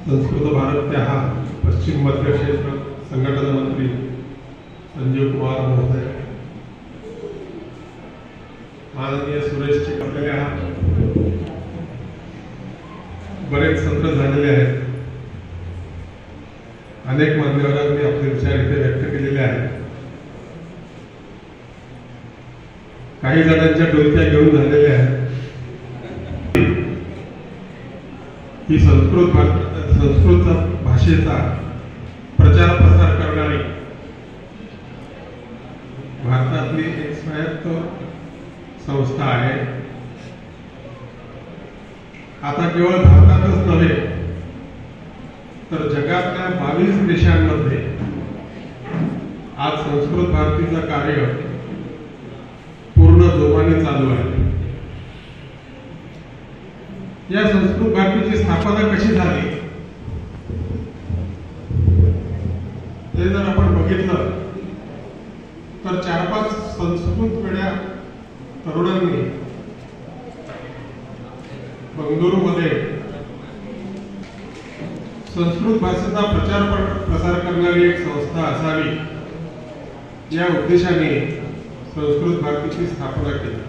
संस्कृत भारत पश्चिम मध्य क्षेत्र संघटना मंत्री संजीव कुमार महोदय, माननीय सुरेश चिखले, बरेच सत्र झालेले आहेत. अनेक मान्यवरांनी आपले विचार इथे व्यक्त केलेले आहेत. काही जणांच्या डोलक्या घेऊन झालेल्या आहेत. ही संस्कृत भाषेचा प्रचार प्रसार करणारी भारतातली एक स्वायत्त संस्था आहे. आता केवळ भारतातच नव्हे तर जगातल्या 22 देशांमध्ये आज संस्कृत भारतीचं कार्य पूर्ण जोमाने चालू आहे. या संस्कृत भारतीची स्थापना कशी झाली ते जर आपण बघितलं तर 4-5 संस्कृत वेड्या तरुणांनी बंगळुरूमध्ये संस्कृत भाषेचा प्रचार प्रसार करणारी एक संस्था असावी या उद्देशाने संस्कृत भारतीची स्थापना केली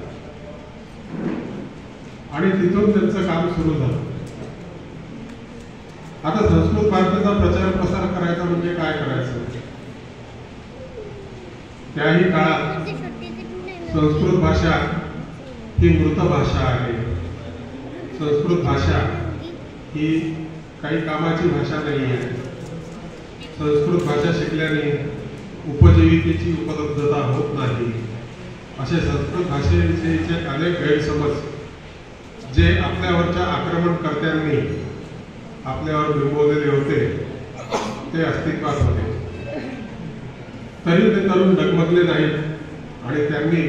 आणि तिथून त्यांचं काम सुरू झालं. आता संस्कृत भाषेचा प्रचार प्रसार करायचा म्हणजे काय करायचं? त्याही काळात संस्कृत भाषा ही मृत भाषा आहे. संस्कृत भाषा ही काही कामाची भाषा नाही आहे. संस्कृत भाषा शिकल्याने उपजीविकेची उपलब्धता होत नाही. असे संस्कृत भाषेविषयीचे अनेक गैरसमज जे आपल्यावरच्या आक्रमणकर्त्यांनी आपल्यावर बिंबवलेले होते ते अस्तित्वात होते. तरी ते तरुण डगमगले नाहीत आणि त्यांनी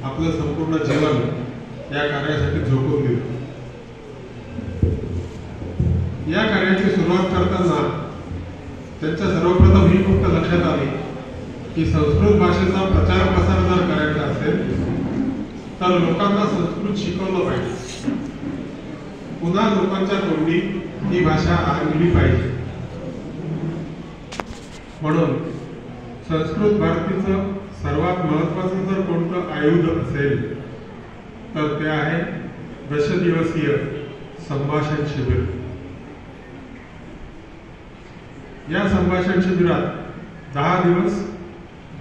आपलं संपूर्ण जीवन या कार्यासाठी झोकून दिलं. या कार्याची सुरुवात करताना त्यांच्या सर्वप्रथम ही गोष्ट लक्षात आली की संस्कृत भाषेचा प्रचार प्रसार जर करायचा असेल तर लोकांना संस्कृत शिकवलं पाहिजे. पुन्हा लोकांच्या तोंडी ही भाषा आणली पाहिजे. म्हणून संस्कृत भारतीचं सर्वात महत्वाचं जर कोणतं आयुध असेल तर ते आहे 10 दिवसीय संभाषण शिबिर. या संभाषण शिबिरात 10 दिवस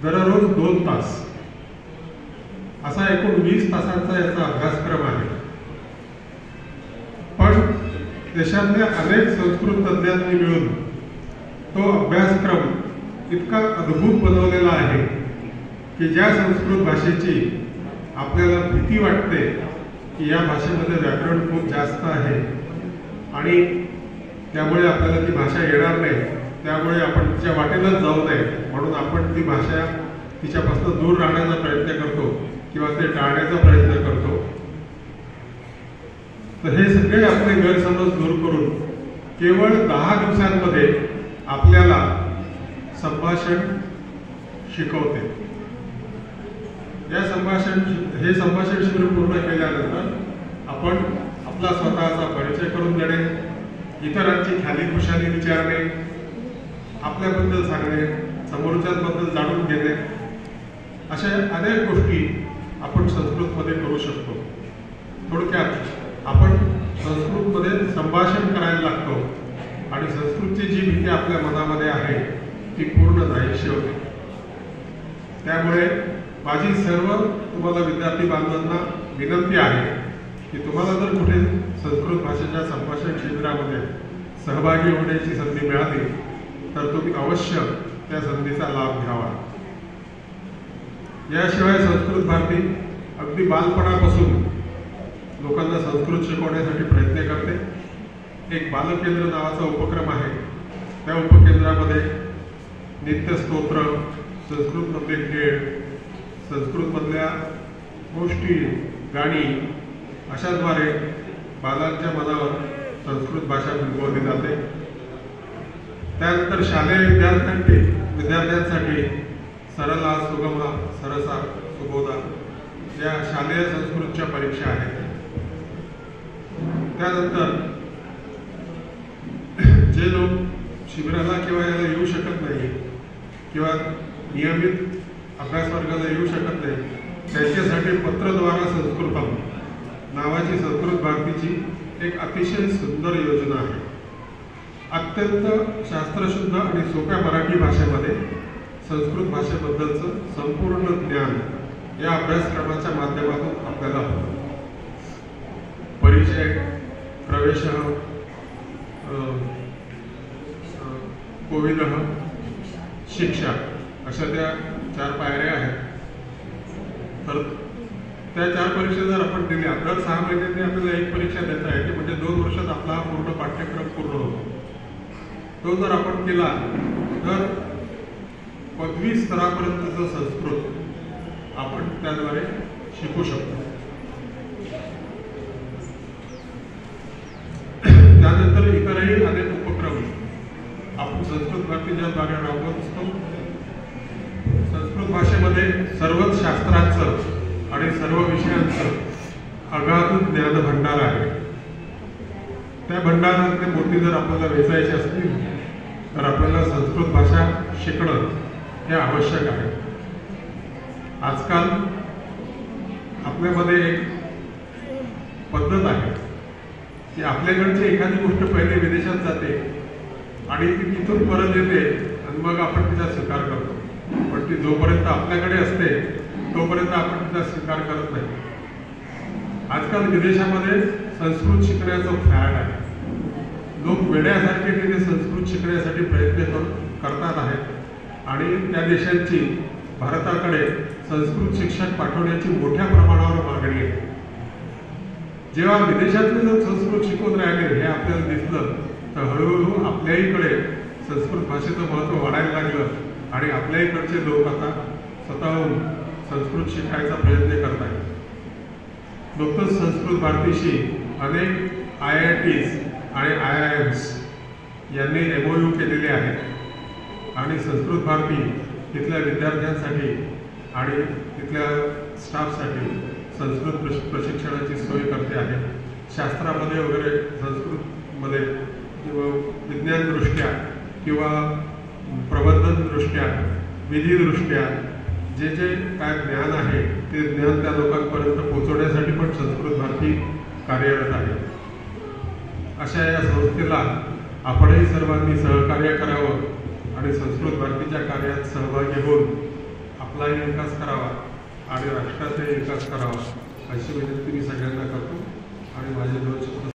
दररोज 2 तास असा एकूण 20 तासांचा याचा अभ्यासक्रम आहे. पण देशातल्या अनेक संस्कृत तज्ञांनी मिळून तो अभ्यासक्रम इतका अद्भुत बनवलेला आहे की ज्या संस्कृत भाषेची आपल्याला भीती वाटते की या भाषेमध्ये व्याकरण खूप जास्त आहे आणि त्यामुळे आपल्याला ती भाषा येणार नाही, त्यामुळे आपण तिच्या वाटेलाच जाऊ नये म्हणून आपण ती भाषा तिच्यापासून दूर राहण्याचा प्रयत्न करतो किंवा ते टाळण्याचा प्रयत्न करतो. तर हे सगळे आपले गैरसमज दूर करून केवळ 10 दिवसांमध्ये आपल्याला संभाषण शिकवते. हे संभाषण शिबिर पूर्ण केल्यानंतर आपण आपला स्वतःचा परिचय करून देणे, इतरांची ख्याली खुशाली विचारणे, आपल्याबद्दल सांगणे, समोरच्याबद्दल जाणून घेणे, अशा अनेक गोष्टी आपण संस्कृतमध्ये करू शकतो. थोडक्यात आपण संस्कृतमध्ये संभाषण करायला लागतो आणि संस्कृतची जी भीती आपल्या मनामध्ये आहे ती पूर्ण नाहीशी होते. त्यामुळे माझी सर्व तुम्हाला विद्यार्थी बांधवांना विनंती आहे की तुम्हाला जर कुठे संस्कृत भाषेच्या संभाषण शिबिरामध्ये सहभागी होण्याची संधी मिळाली तर तुम्ही अवश्य त्या संधीचा लाभ घ्यावा. याशिवाय संस्कृत भारती अगदी बालपणापासून लोकांना संस्कृत शिकवण्यासाठी प्रयत्न करते. एक बालकेंद्र नावाचा उपक्रम आहे. त्या उपकेंद्रामध्ये नित्यस्तोत्र, संस्कृतमधले खेळ, संस्कृतमधल्या गोष्टी, गाणी अशाद्वारे बालांच्या मनावर संस्कृत भाषा बिंबवली जाते. त्यानंतर शालेय विद्यार्थ्यांसाठी सरला, सुगमा, सरसा, सुबोधा या शालेय संस्कृतच्या परीक्षा आहेत. त्यानंतर जे लोक शिबिराला किंवा याला येऊ शकत नाही किंवा नियमित अभ्यास वर्गाला येऊ शकत नाही, त्यांच्यासाठी पत्रद्वारा संस्कृतम नावाची संस्कृत भारतीची एक अतिशय सुंदर योजना आहे. अत्यंत शास्त्रशुद्ध आणि सोप्या मराठी भाषेमध्ये संस्कृत भाषेबद्दलचं संपूर्ण ज्ञान या अभ्यासक्रमाच्या माध्यमातून आपल्याला होतं. परिचय, प्रवेश, कोविदः, शिक्षा अशा त्या 4 पायऱ्या आहेत. तर त्या 4 परीक्षा जर आपण दिल्या दर 6 महिन्यांनी आपल्याला एक परीक्षा देता येते, म्हणजे 2 वर्षात आपला हा पूर्ण पाठ्यक्रम पूर्ण होतो. तो जर आपण केला तर पदवी स्तरापर्यंतचं संस्कृत आपण त्याद्वारे शिकू शकतो. त्यानंतर इतरही अनेक उपक्रम आपण संस्कृत भारतीच्या द्वारे राबवत असतो. संस्कृत भाषेमध्ये सर्वच शास्त्रांचं आणि सर्व विषयांचं अगाध ज्ञान भंडार आहे. त्या भंडारातले मोती जर आपल्याला वेचायचे असतील तर आपल्याला संस्कृत भाषा शिकणं हे आवश्यक आहे. आजकाल आपल्यामध्ये एक पद्धत आहे की आपल्याकडची एखादी गोष्ट पहिले विदेशात जाते आणि ती तिथून परत येते आणि मग आपण तिचा स्वीकार करतो. पण ती जोपर्यंत आपल्याकडे असते तोपर्यंत आपण तिचा स्वीकार करत नाही. आजकाल विदेशामध्ये संस्कृत शिकण्याचं फॅड आहे. लोक वेड्यासारखे तिथे संस्कृत शिकण्यासाठी प्रयत्न करतात आहेत आणि त्या देशांची भारताकडे संस्कृत शिक्षक पाठवण्याची मोठ्या प्रमाणावर मागणी आहे. जेव्हा विदेशातले लोक संस्कृत शिकवून राहिले हे आपल्याला दिसलं तर हळूहळू आपल्याहीकडे संस्कृत भाषेचं महत्त्व वाढायला लागलं आणि आपल्याहीकडचे लोक आता स्वतःहून संस्कृत शिकायचा प्रयत्न करत आहेत. नुकतंच संस्कृत भारतीशी अनेक IITs आणि IIMs यांनी MOU केलेले आहेत आणि संस्कृत भारती तिथल्या विद्यार्थ्यांसाठी आणि तिथल्या स्टाफसाठी संस्कृत प्रशिक्षणाची सोय करते आहे. शास्त्रामध्ये वगैरे संस्कृतमध्ये किंवा विज्ञानदृष्ट्या किंवा प्रबंधनदृष्ट्या विधीदृष्ट्या जे जे काय ज्ञान आहे ते ज्ञान त्या लोकांपर्यंत पोहोचवण्यासाठी पण संस्कृत भारती कार्यरत आहे. अशा या संस्थेला आपणही सर्वांनी सहकार्य करावं आणि संस्कृत भारतीच्या कार्यात सहभागी होऊन आपलाही विकास करावा आणि राष्ट्राचाही विकास करावा अशी विनंती मी सगळ्यांना करतो आणि माझे 2